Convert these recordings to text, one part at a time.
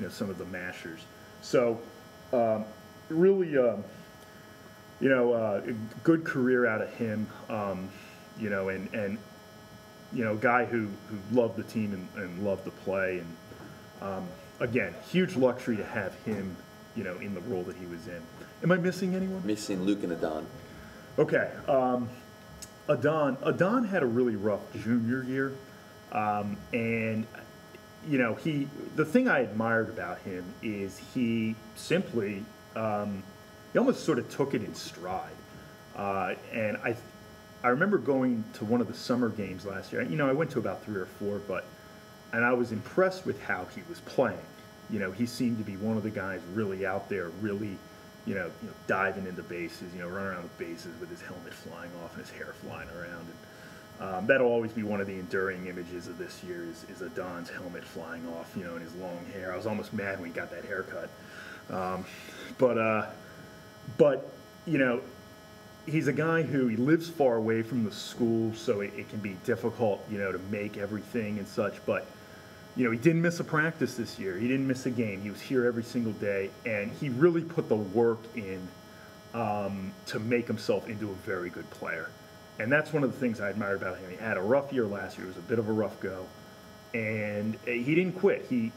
some of the mashers. So really, a good career out of him. And guy who loved the team and loved to play. And again, huge luxury to have him, in the role that he was in. Am I missing anyone? Missing Luke and Adon. Okay. Adon had a really rough junior year. And the thing I admired about him is he simply, he almost sort of took it in stride. And I remember going to one of the summer games last year. I went to about 3 or 4, and I was impressed with how he was playing. He seemed to be one of the guys really out there, really, diving into bases, running around the bases with his helmet flying off and his hair flying around. And that'll always be one of the enduring images of this year is Adon's helmet flying off, and his long hair. I was almost mad when he got that haircut. But he's a guy who he lives far away from the school, so it can be difficult, to make everything and such. But he didn't miss a practice this year. He didn't miss a game. He was here every single day, and he really put the work in to make himself into a very good player. And that's one of the things I admired about him. He had a rough year last year. It was a bit of a rough go, and he didn't quit. He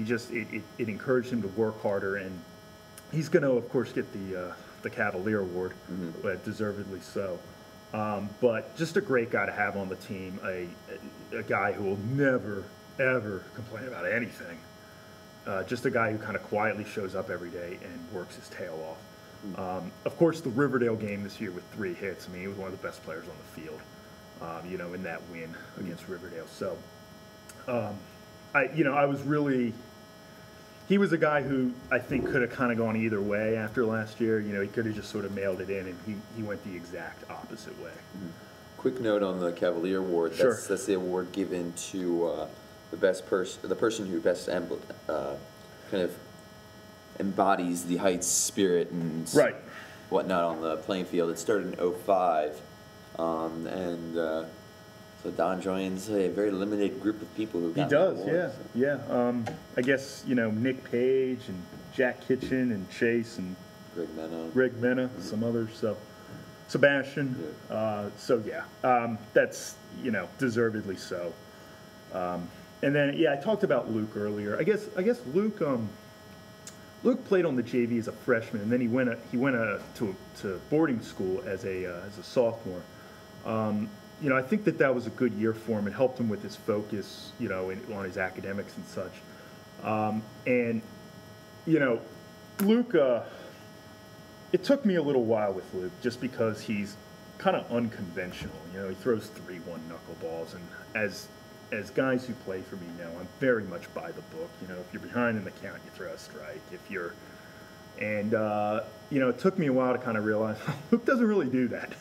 just it encouraged him to work harder, and he's going to, of course, get the Cavalier Award, but deservedly so. But just a great guy to have on the team, a guy who will never, ever complain about anything. Just a guy who kind of quietly shows up every day and works his tail off. Of course, the Riverdale game this year with 3 hits, he was one of the best players on the field, in that win against Riverdale. So, I was really... He was a guy who I think could have kind of gone either way after last year. He could have just sort of mailed it in, and he went the exact opposite way. Quick note on the Cavalier Award. Sure. That's the award given to the person who best kind of embodies the Heights spirit and right. whatnot on the playing field. It started in 2005, so Don joins a very limited group of people who got He does, the award, yeah. I guess, Nick Page and Jack Kitchen and Chase and Greg Mena, some others. So Sebastian. Yeah. That's, deservedly so. And then, I talked about Luke earlier. I guess Luke played on the JV as a freshman, and then he went to boarding school as a sophomore. I think that was a good year for him. It helped him with his focus, on his academics and such. Luke, it took me a little while with Luke just because he's kind of unconventional. He throws 3-1 knuckleballs, and as guys who play for me know, I'm very much by the book. If you're behind in the count, you throw a strike. It took me a while to kind of realize Luke doesn't really do that.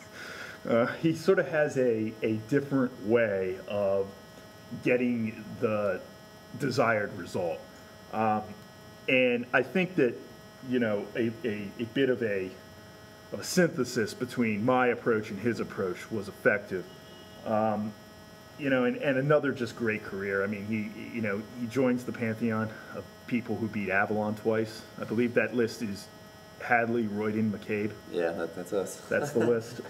He sort of has a different way of getting the desired result. And I think that, a bit of a synthesis between my approach and his approach was effective. And another just great career. He joins the pantheon of people who beat Avalon twice. I believe that list is Hadley, Royden, McCabe. Yeah, that's us. That's the list.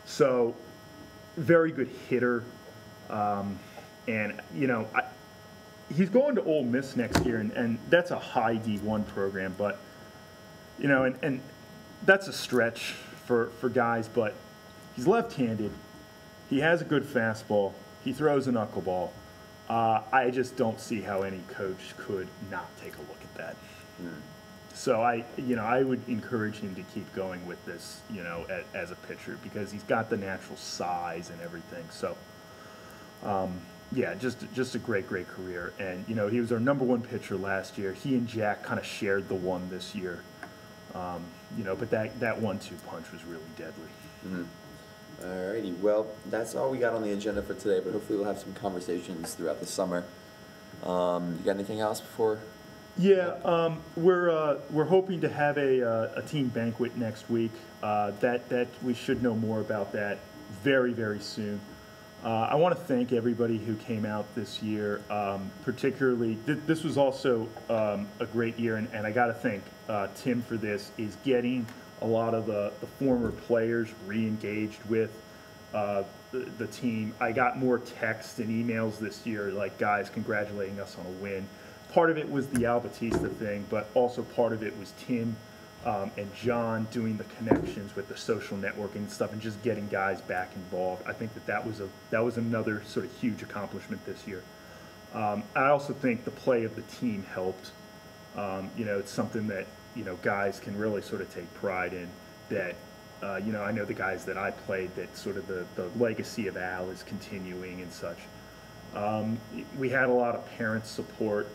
So, very good hitter. He's going to Ole Miss next year, and that's a high D1 program, but, and that's a stretch for guys, but he's left-handed. He has a good fastball. He throws a knuckleball. I just don't see how any coach could not take a look at that. So I would encourage him to keep going with this, as a pitcher, because he's got the natural size and everything. So, just a great career. And he was our #1 pitcher last year. He and Jack kind of shared the one this year. But that 1-2 punch was really deadly. Alrighty, well, that's all we got on the agenda for today, but hopefully we'll have some conversations throughout the summer. You got anything else before? Yeah, we're hoping to have a team banquet next week. That we should know more about that very soon. I want to thank everybody who came out this year, particularly, this was also a great year, and I got to thank Tim for this, is getting a lot of the former players re-engaged with the team. I got more texts and emails this year, like guys congratulating us on a win. Part of it was the Al Batista thing, but also part of it was Tim and John doing the connections with the social networking and stuff, and just getting guys back involved. I think that was another sort of huge accomplishment this year. I also think the play of the team helped. You know, it's something that, you know, guys can really sort of take pride in. That you know, I know the guys that I played, that sort of the legacy of Al is continuing and such. We had a lot of parent support.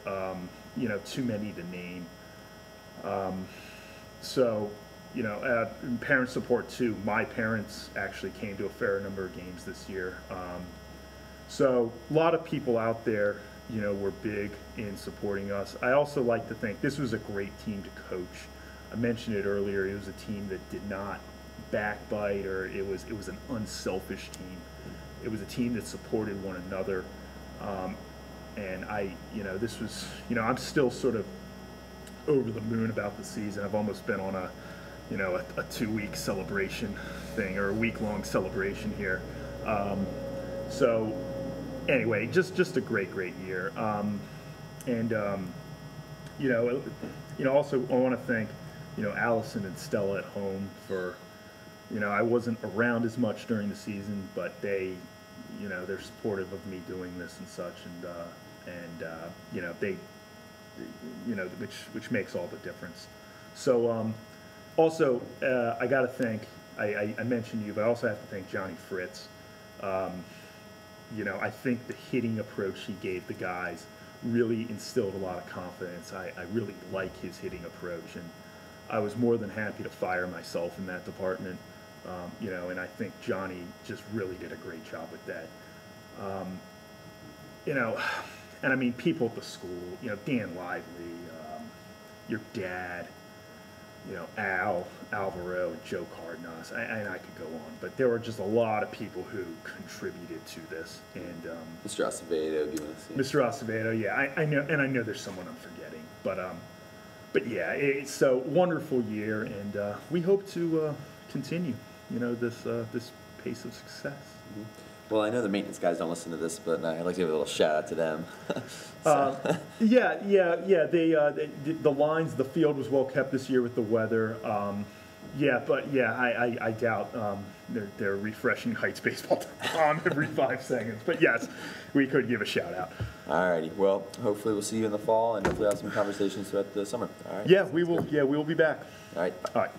You know, too many to name. So, you know, parent support too. My parents actually came to a fair number of games this year. So a lot of people out there, you know, were big in supporting us. I also like to think this was a great team to coach. I mentioned it earlier. It was a team that did not backbite, or it was an unselfish team. It was a team that supported one another. And you know, this was, you know, I'm still sort of over the moon about the season. I've almost been on a, you know, a 2-week celebration thing, or a week-long celebration here. So anyway, just a great year. You know, also I want to thank, you know, Allison and Stella at home for, you know, I wasn't around as much during the season, but they, you know, they're supportive of me doing this and such, and you know, they, you know, which makes all the difference. So also I got to thank, I mentioned you, but I also have to thank Johnny Fritz. You know, I think the hitting approach he gave the guys really instilled a lot of confidence. I really like his hitting approach, and I was more than happy to fire myself in that department. You know, and I think Johnny just really did a great job with that. You know, and I mean, people at the school, you know, Dan Lively, your dad, you know, Alvaro, and Joe Cardenas, and I could go on, but there were just a lot of people who contributed to this. And Mr. Acevedo, do you want to see? Mr. Acevedo, yeah, I know, and I know there's someone I'm forgetting, but yeah, it's a wonderful year, and we hope to continue, you know, this pace of success. Mm-hmm. Well, I know the maintenance guys don't listen to this, but I'd like to give a little shout out to them. Yeah. The lines, the field was well kept this year with the weather. Yeah, but yeah, I doubt they're refreshing HeightsBaseball.com every 5 seconds. But yes, we could give a shout out. All righty. Well, hopefully we'll see you in the fall, and hopefully have some conversations throughout the summer. All right. Yeah, we will. Yeah, we will be back. All right. All right.